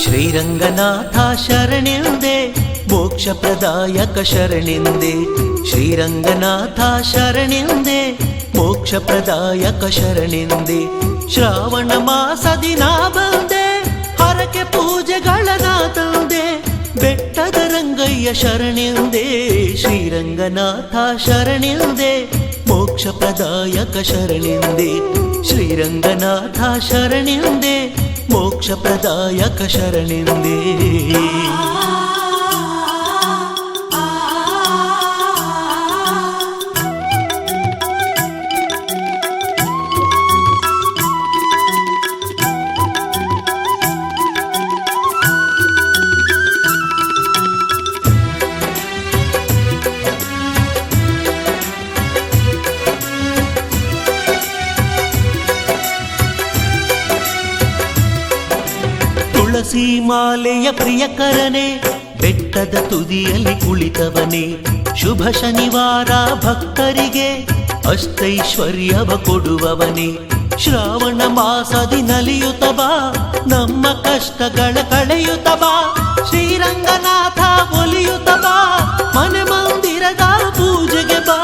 ಶ್ರೀರಂಗನಾಥ ಶರಣೆಂದೆ ಮೋಕ್ಷಪ್ರದಾಯಕ ಶರಣೆಂದೆ ಶ್ರೀರಂಗನಾಥ ಶರಣೆಂದೆ ಮೋಕ್ಷಪ್ರದಾಯಕ ಶರಣೆಂದೆ ಶ್ರಾವಣ ಮಾಸದಿ ನಾ ಬಂದೆ ಹರಕೆ ಪೂಜೆಗಳನ ತಂದೆ ಬೆಟ್ಟದ ರಂಗಯ್ಯ ಶರಣೆಂದೆ ಶ್ರೀರಂಗನಾಥ ಶರಣೆಂದೆ ಮೋಕ್ಷಪ್ರದಾಯಕ ಶರಣೆಂದೆ ಶ್ರೀರಂಗನಾಥ ಶರಣೆಂದೆ ಮೋಕ್ಷಪ್ರದಾಯಕ ಶರಣೆಂದೆ ತುಳಸಿ ಮಾಲೆಯ ಪ್ರಿಯಕರನೆ ಬೆಟ್ಟದ ತುದಿಯಲ್ಲಿ ಕುಳಿತವನೇ ಶುಭ ಶನಿವಾರ ಭಕ್ತರಿಗೆ ಅಷ್ಟೈಶ್ವರ್ಯವ ಕೊಡುವವನೇ ಶ್ರಾವಣ ಮಾಸದಿ ನಲಿಯುತ್ತ ಬಾ ನಮ್ಮ ಕಷ್ಟಗಳ ಕಳೆಯುತ್ತ ಬಾ ಶ್ರೀರಂಗನಾಥ ಒಲಿಯುತ್ತ ಬಾ ಮನೆ ಮಂದಿರದ ಪೂಜೆಗೆ ಬಾ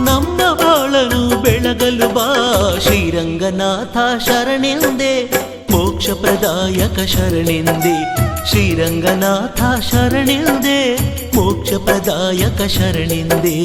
ನಮ್ಮ ಬಾಳನು ಬೆಳಗಲು ಬಾ ಶ್ರೀರಂಗನಾಥ ಶರಣೆಂದೆ ಮೋಕ್ಷಪ್ರದಾಯಕ ಶರಣೆಂದೆ ಶ್ರೀರಂಗನಾಥ ಶರಣೆಂದೆ ಮೋಕ್ಷಪ್ರದಾಯಕ ಶರಣೆಂದೆ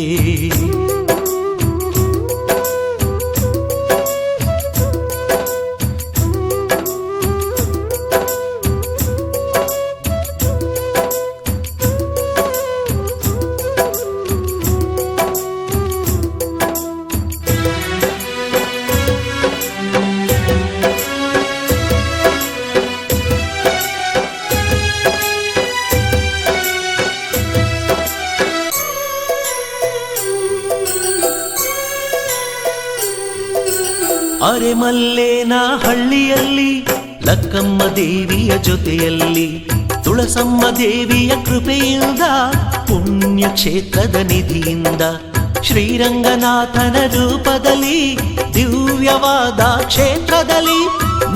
ಅರೆಮಲ್ಲೇನ ಹಳ್ಳಿಯಲ್ಲಿ ಲಕ್ಕಮ್ಮ ದೇವಿಯ ಜೊತೆಯಲ್ಲಿ ತುಳಸಮ್ಮ ದೇವಿಯ ಕೃಪೆಯಿಂದ ಪುಣ್ಯಕ್ಷೇತ್ರದ ನಿಧಿಯಿಂದ ಶ್ರೀರಂಗನಾಥನ ರೂಪದಲ್ಲಿ ದಿವ್ಯವಾದ ಕ್ಷೇತ್ರದಲ್ಲಿ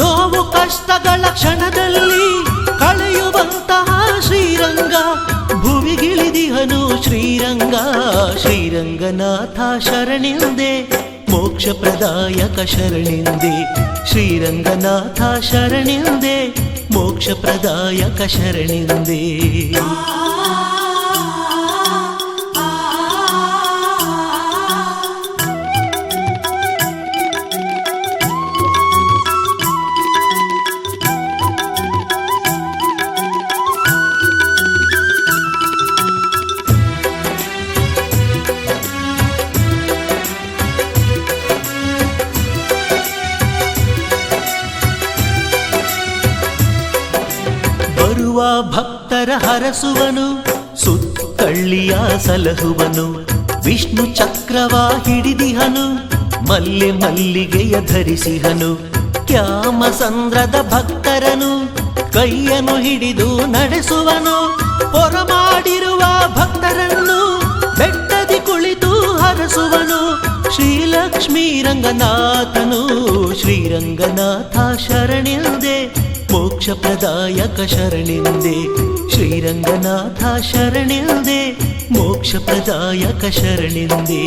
ನೋವು ಕಷ್ಟಗಳ ಕ್ಷಣದಲ್ಲಿ ಕಳೆಯುವಂತಹ ಶ್ರೀರಂಗ ಭುವಿಗಿಳಿದಿಹನು ಶ್ರೀರಂಗ ಶ್ರೀರಂಗನಾಥ ಶರಣೆಂದೆ ಮೋಕ್ಷಪ್ರದಾಯಕ ಶರಣೆಂದೆ ಶ್ರೀರಂಗನಾಥ ಶರಣೆಂದೆ ಮೋಕ್ಷಪ್ರದಾಯಕ ಶರಣೆಂದೆ ಬರುವ ಭಕ್ತರ ಹರಸುವನು ಸುತ್ತಳ್ಳಿಯ ಸಲಹುವನು ವಿಷ್ಣು ಚಕ್ರವ ಹಿಡಿದಿಹನು ಮಲ್ಲೆ ಮಲ್ಲಿಗೆಯ ಧರಿಸಿಹನು ಕ್ಯಾಮಸಂದ್ರದ ಭಕ್ತರನು ಕೈಯನ್ನು ಹಿಡಿದು ನಡೆಸುವನು ಹೊರಮಾಡಿರುವ ಭಕ್ತರನ್ನು ಬೆಟ್ಟದಿ ಕುಳಿತು ಹರಸುವನು ಶ್ರೀಲಕ್ಷ್ಮೀ ರಂಗನಾಥನು ಶ್ರೀರಂಗನಾಥ ಶರಣೆಂದೆ ಮೋಕ್ಷಪ್ರದಾಯಕ ಶರಣೆಂದೆ ಶ್ರೀರಂಗನಾಥ ಶರಣೆಂದೆ ಮೋಕ್ಷಪ್ರದಾಯಕ ಶರಣೆಂದೆ